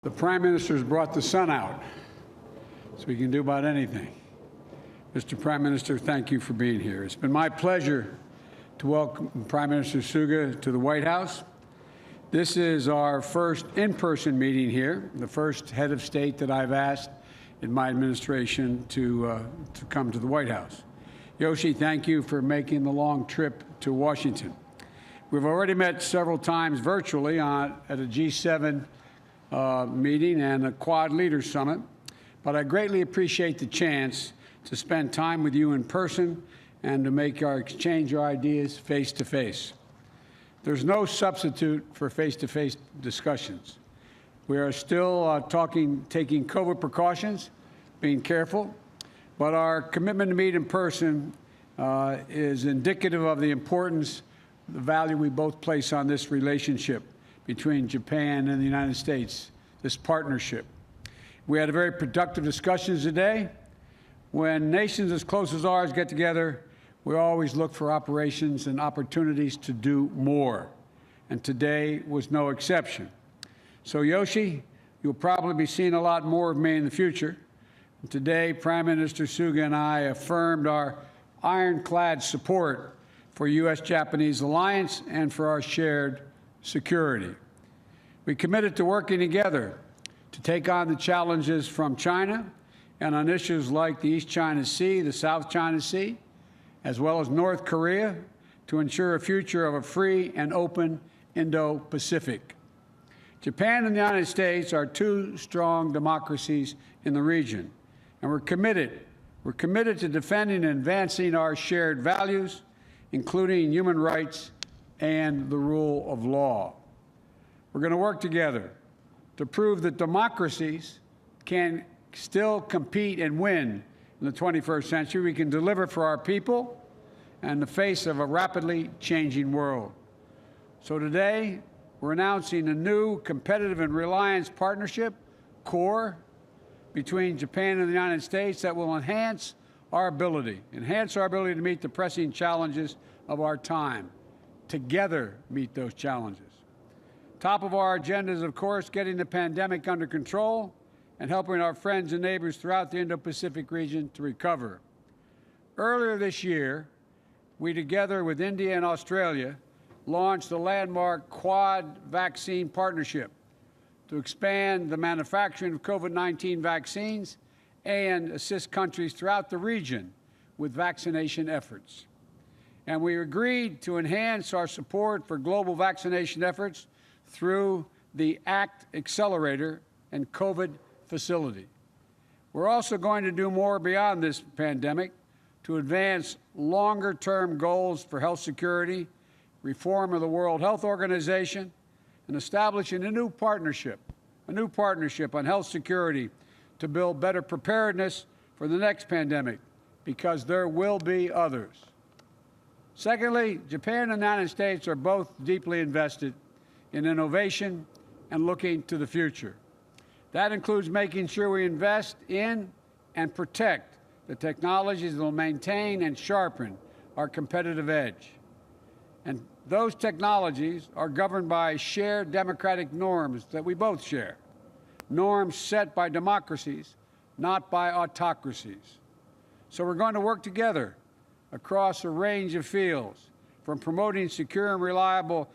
The Prime Minister's brought the sun out, so we can do about anything. Mr. Prime Minister, thank you for being here. It's been my pleasure to welcome Prime Minister Suga to the White House. This is our first in-person meeting here, the first head of state that I've asked in my administration to come to the White House. Yoshi, thank you for making the long trip to Washington. We've already met several times virtually at a G7 meeting and a Quad Leaders Summit, but I greatly appreciate the chance to spend time with you in person and to exchange our ideas face-to-face. There's no substitute for face-to-face discussions. We are still taking COVID precautions, being careful, but our commitment to meet in person is indicative of the importance, the value we both place on this relationship between Japan and the United States, this partnership. We had a very productive discussions today. When nations as close as ours get together, we always look for operations and opportunities to do more, and today was no exception. So Yoshi, you'll probably be seeing a lot more of me in the future. And today, Prime Minister Suga and I affirmed our ironclad support for U.S.-Japanese alliance and for our shared security. We committed to working together to take on the challenges from China and on issues like the East China Sea, the South China Sea, as well as North Korea, to ensure a future of a free and open Indo-Pacific. Japan and the United States are two strong democracies in the region, and we're committed to defending and advancing our shared values, including human rights and the rule of law. We're going to work together to prove that democracies can still compete and win in the 21st century. We can deliver for our people in the face of a rapidly changing world. So today, we're announcing a new competitive and reliance partnership, CORE, between Japan and the United States that will enhance our ability to meet the pressing challenges of our time, together meet those challenges. Top of our agenda is, of course, getting the pandemic under control and helping our friends and neighbors throughout the Indo-Pacific region to recover. Earlier this year, we, together with India and Australia, launched the landmark Quad Vaccine Partnership to expand the manufacturing of COVID-19 vaccines and assist countries throughout the region with vaccination efforts. And we agreed to enhance our support for global vaccination efforts through the ACT Accelerator and COVID facility. We're also going to do more beyond this pandemic to advance longer-term goals for health security, reform of the World Health Organization, and establishing a new partnership on health security to build better preparedness for the next pandemic, because there will be others. Secondly, Japan and the United States are both deeply invested in innovation and looking to the future. That includes making sure we invest in and protect the technologies that will maintain and sharpen our competitive edge. And those technologies are governed by shared democratic norms that we both share, norms set by democracies, not by autocracies. So we're going to work together across a range of fields, from promoting secure and reliable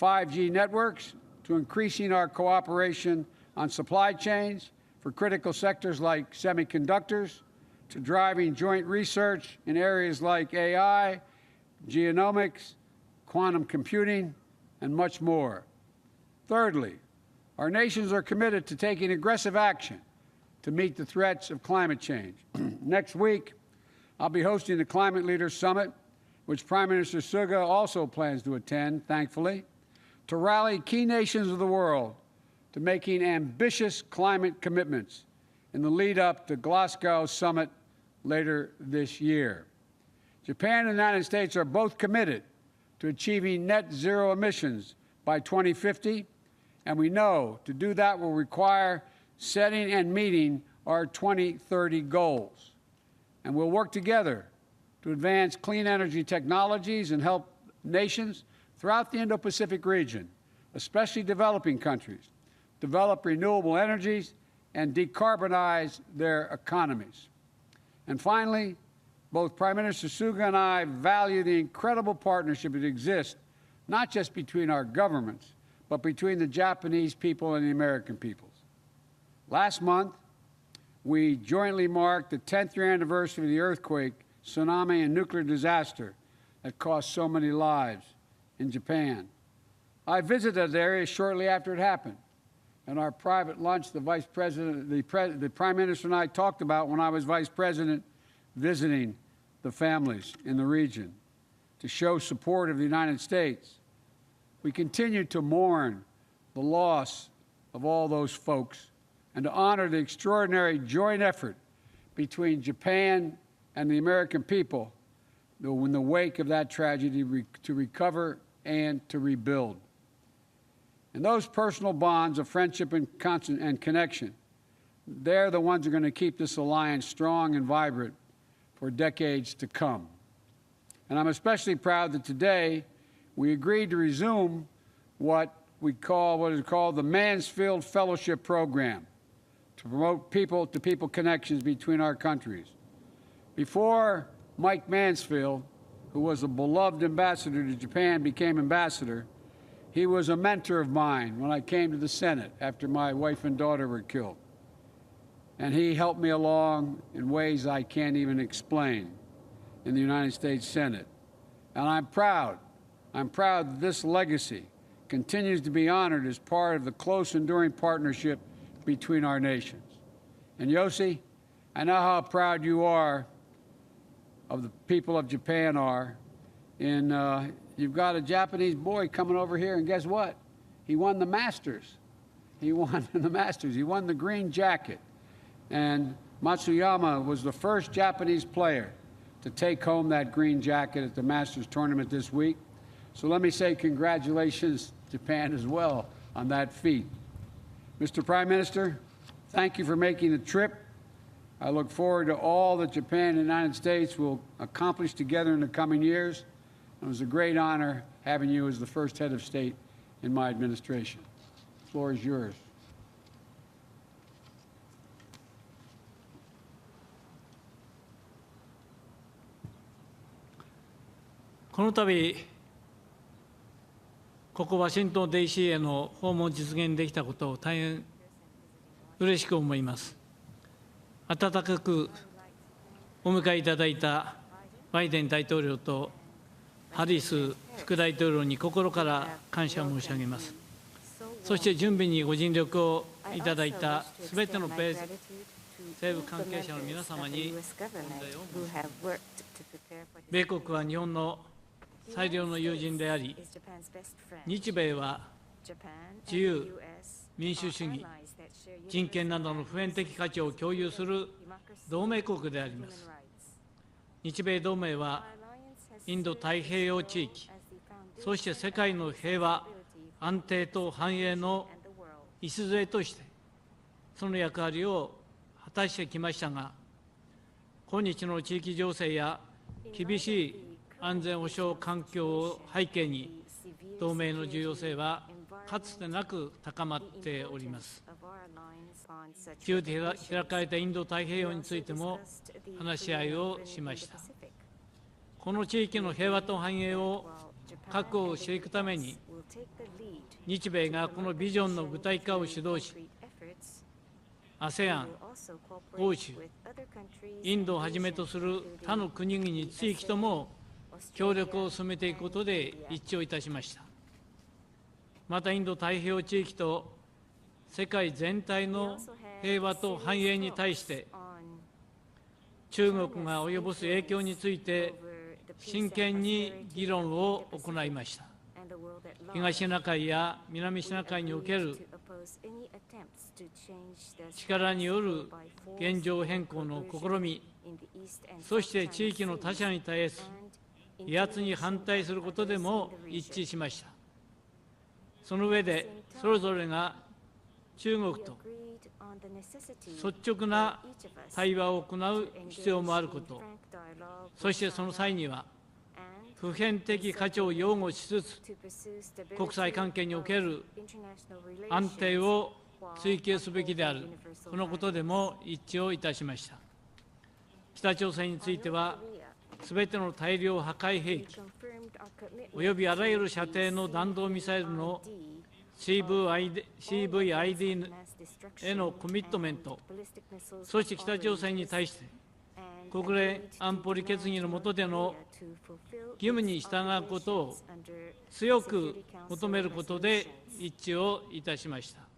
5G networks to increasing our cooperation on supply chains for critical sectors like semiconductors, to driving joint research in areas like AI, genomics, quantum computing, and much more. Thirdly, our nations are committed to taking aggressive action to meet the threats of climate change. Next week, I'll be hosting the Climate Leaders Summit, which Prime Minister Suga also plans to attend, thankfully, to rally key nations of the world to making ambitious climate commitments in the lead-up to Glasgow Summit later this year. Japan and the United States are both committed to achieving net zero emissions by 2050, and we know to do that will require setting and meeting our 2030 goals. And we'll work together to advance clean energy technologies and help nations throughout the Indo-Pacific region, especially developing countries, develop renewable energies, and decarbonize their economies. And finally, both Prime Minister Suga and I value the incredible partnership that exists, not just between our governments, but between the Japanese people and the American peoples. Last month, we jointly marked the 10th year anniversary of the earthquake, tsunami, and nuclear disaster that cost so many lives in Japan. I visited that area shortly after it happened. In our private lunch, the Prime Minister and I talked about when I was Vice President visiting the families in the region to show support of the United States. We continue to mourn the loss of all those folks and to honor the extraordinary joint effort between Japan and the American people in the wake of that tragedy to recover and to rebuild. And those personal bonds of friendship and connection, they're the ones that are going to keep this alliance strong and vibrant for decades to come. And I'm especially proud that today we agreed to resume what is called the Mansfield Fellowship Program to promote people-to-people connections between our countries. Before Mike Mansfield, who was a beloved ambassador to Japan, became ambassador, he was a mentor of mine when I came to the Senate after my wife and daughter were killed. And he helped me along in ways I can't even explain in the United States Senate. And I'm proud that this legacy continues to be honored as part of the close, enduring partnership between our nations. And Yossi, I know how proud you are of the people of Japan are. And you've got a Japanese boy coming over here, and guess what? He won the Masters. He won the Masters. He won the green jacket. And Matsuyama was the first Japanese player to take home that green jacket at the Masters tournament this week. So let me say congratulations, Japan, as well on that feat. Mr. Prime Minister, thank you for making the trip. I look forward to all that Japan and the United States will accomplish together in the coming years. It was a great honor having you as the first head of state in my administration. The floor is yours.この度、ここワシントン DC への訪問を実現できたことを大変嬉しく思います。温かくお迎えいただいたバイデン大統領とハリス副大統領に心から感謝申し上げます。そして準備にご尽力をいただいたすべての政府関係者の皆様に御礼を申し上げます。米国は日本の最良の友人であり、日米は自由、民主主義、人権などの普遍的価値を共有する同盟国であります。日米同盟はインド太平洋地域、そして世界の平和、安定と繁栄の礎として、その役割を果たしてきましたが、今日の地域情勢や厳しい安全保障環境を背景に、同盟の重要性はかつてなく高まっております。自由で開かれたインド太平洋についても話し合いをしました。この地域の平和と繁栄を確保していくために、日米がこのビジョンの具体化を主導し、ASEAN、欧州、インドをはじめとする他の国々、地域とも協力を進めていくことで一致をいたしました。また、インド太平洋地域と世界全体の平和と繁栄に対して、中国が及ぼす影響について真剣に議論を行いました。東シナ海や南シナ海における力による現状変更の試み、そして地域の他者に対する威圧に反対することでも一致しました。その上で、それぞれが中国と率直な対話を行う必要もあること、そしてその際には、普遍的価値を擁護しつつ、国際関係における安定を追求すべきである、このことでも一致をいたしました。北朝鮮については、すべての大量破壊兵器、およびあらゆる射程の弾道ミサイルの CVID へのコミットメント、そして北朝鮮に対して、国連安保理決議の下での義務に従うことを強く求めることで一致をいたしました。